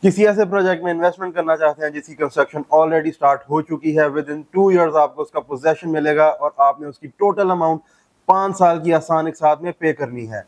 किसी ऐसे प्रोजेक्ट में इन्वेस्टमेंट करना चाहते हैं जिसकी कंस्ट्रक्शन ऑलरेडी स्टार्ट हो चुकी है, विद इन 2 इयर्स आपको उसका पोजेशन मिलेगा और आपने उसकी टोटल अमाउंट 5 साल की आसान एक साथ में पे करनी है।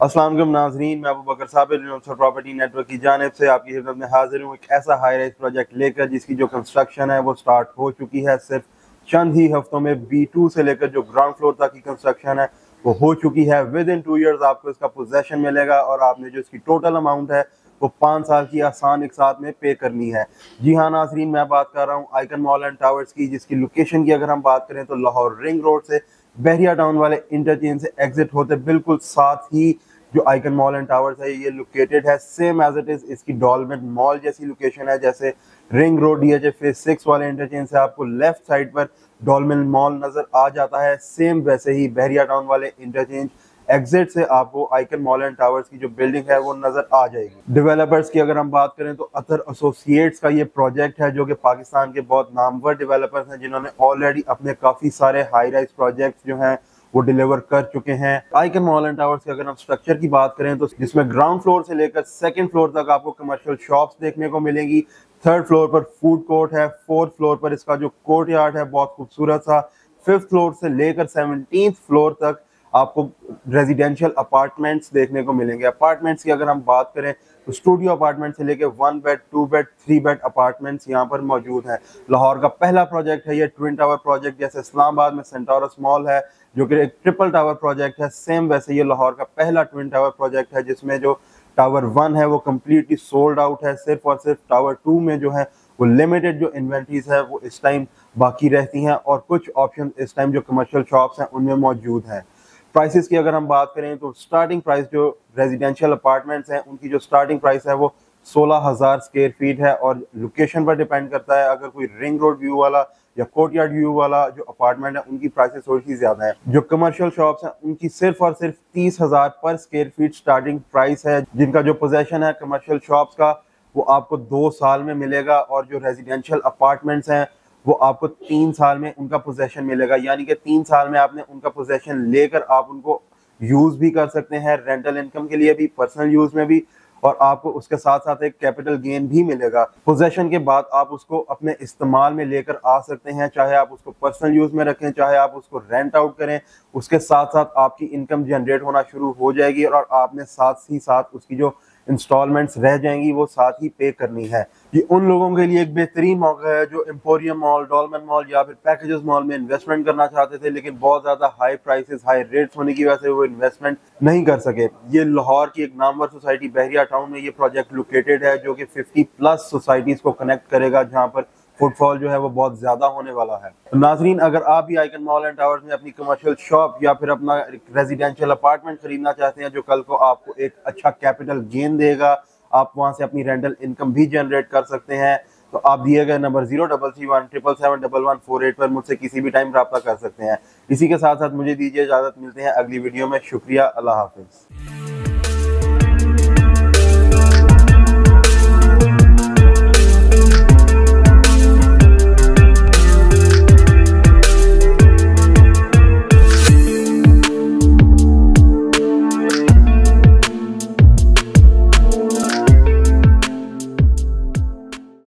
अस्सलाम वालेकुम नाज़रीन, मैं अबू बकर साबिर प्रॉपर्टी नेटवर्क की जानिब से आपकी खिदमत में हाजिर हूँ एक ऐसा हाई राइज प्रोजेक्ट लेकर जिसकी जो कंस्ट्रक्शन है वो स्टार्ट हो चुकी है। सिर्फ चंद ही हफ्तों में B2 से लेकर जो ग्राउंड फ्लोर तक की कंस्ट्रक्शन है वो हो चुकी है। विद इन 2 इयर्स आपको इसका पोजेशन मिलेगा और आपने जो इसकी टोटल अमाउंट है वो 5 साल की आसान एक साथ में पे करनी है। जी हाँ नाज़रीन, मैं बात कर रहा हूँ आइकन मॉल एंड टावर्स की, जिसकी लोकेशन की अगर हम बात करें तो लाहौर रिंग रोड से बहरिया टाउन वाले इंटरचेंज से एग्जिट होते बिल्कुल साथ ही जो आइकन मॉल एंड टावर्स है ये लोकेटेड है। सेम एज इट इज इसकी डॉलमेट मॉल जैसी लोकेशन है। जैसे रिंग रोड DHA फेज 6 वाले इंटरचेंज से आपको लेफ्ट साइड पर डॉलमेट मॉल नजर आ जाता है, सेम वैसे ही बहरिया टाउन वाले इंटरचेंज एग्जिट से आपको आइकन मॉल एंड टावर्स की जो बिल्डिंग है वो नजर आ जाएगी। डेवलपर्स की अगर हम बात करें तो अतर एसोसिएट्स का ये प्रोजेक्ट है, जो कि पाकिस्तान के बहुत नामवर डेवलपर्स हैं जिन्होंने ऑलरेडी अपने काफी सारे हाई राइज प्रोजेक्ट्स जो हैं वो डिलीवर कर चुके हैं। आइकन मॉल एंड टावर्स के अगर हम स्ट्रक्चर की बात करें तो जिसमें ग्राउंड फ्लोर से लेकर सेकंड फ्लोर तक आपको कमर्शियल शॉप्स देखने को मिलेंगी। थर्ड फ्लोर पर फूड कोर्ट है। फोर्थ फ्लोर पर इसका जो कोर्ट यार्ड है बहुत खूबसूरत सा। फिफ्थ फ्लोर से लेकर 17th फ्लोर तक आपको रेजिडेंशियल अपार्टमेंट्स देखने को मिलेंगे। अपार्टमेंट्स की अगर हम बात करें तो स्टूडियो अपार्टमेंट से लेकर 1 बेड 2 बेड 3 बेड अपार्टमेंट्स यहाँ पर मौजूद हैं। लाहौर का पहला प्रोजेक्ट है ये ट्विन टावर प्रोजेक्ट। जैसे इस्लामाबाद में सेंटोरस मॉल है जो कि एक ट्रिपल टावर प्रोजेक्ट है, सेम वैसे ये लाहौर का पहला ट्विन टावर प्रोजेक्ट है जिसमें जो टावर 1 है वो कम्प्लीटली सोल्ड आउट है। सिर्फ और सिर्फ टावर 2 में जो है वो लिमिटेड जो इन्वेंट्रीज है वो इस टाइम बाकी रहती हैं और कुछ ऑप्शन इस टाइम जो कमर्शियल शॉप्स हैं उनमें मौजूद हैं। प्राइसेस की अगर हम बात करें तो स्टार्टिंग प्राइस जो रेजिडेंशियल अपार्टमेंट्स हैं उनकी जो स्टार्टिंग प्राइस है वो 16,000 स्क्वायर फीट है और लोकेशन पर डिपेंड करता है। अगर कोई रिंग रोड व्यू वाला या कोर्टयार्ड व्यू वाला जो अपार्टमेंट है उनकी प्राइसेस थोड़ी सी ज्यादा है। जो कमर्शियल शॉप्स हैं उनकी सिर्फ और सिर्फ 30,000 पर स्क्वायर फीट स्टार्टिंग प्राइस है। जिनका जो पोजेशन है कमर्शियल शॉप्स का वो आपको 2 साल में मिलेगा और जो रेजिडेंशियल अपार्टमेंट्स हैं वो आपको 3 साल में उनका पोजेशन मिलेगा। यानी कि 3 साल में आपने उनका पोजेशन लेकर आप उनको यूज भी कर सकते हैं, रेंटल इनकम के लिए भी, पर्सनल यूज में भी, और आपको उसके साथ साथ एक कैपिटल गेन भी मिलेगा। पोजेशन के बाद आप उसको अपने इस्तेमाल में लेकर आ सकते हैं, चाहे आप उसको पर्सनल यूज में रखें, चाहे आप उसको रेंट आउट करें। उसके साथ साथ आपकी इनकम जनरेट होना शुरू हो जाएगी और आपने साथ ही साथ उसकी जो इंस्टॉलमेंट्स रह जाएंगी वो साथ ही पे करनी है। ये उन लोगों के लिए एक बेहतरीन मौका है जो एम्पोरियम मॉल, डॉलमेन मॉल या फिर पैकेजेस मॉल में इन्वेस्टमेंट करना चाहते थे लेकिन बहुत ज्यादा हाई प्राइसेस, हाई रेट्स होने की वजह से वो इन्वेस्टमेंट नहीं कर सके। ये लाहौर की एक नामवर सोसाइटी बहरिया टाउन में ये प्रोजेक्ट लोकेटेड है जो कि 50+ सोसाइटीज को कनेक्ट करेगा, जहाँ पर फुटफॉल जो है वो बहुत ज्यादा होने वाला है। तो नाजरीन, अगर आप भी आइकन मॉल एंड टावर्स में अपनी कमर्शियल शॉप या फिर अपना रेजिडेंशियल अपार्टमेंट खरीदना चाहते हैं जो कल को आपको एक अच्छा कैपिटल गेन देगा, आप वहां से अपनी रेंटल इनकम भी जनरेट कर सकते हैं, तो आप दिए गए नंबर 0331771148 पर मुझसे किसी भी टाइम रब्ता कर सकते हैं। इसी के साथ साथ मुझे दीजिए इजाजत, मिलते हैं अगली वीडियो में। शुक्रिया, अल्लाह हाफिज।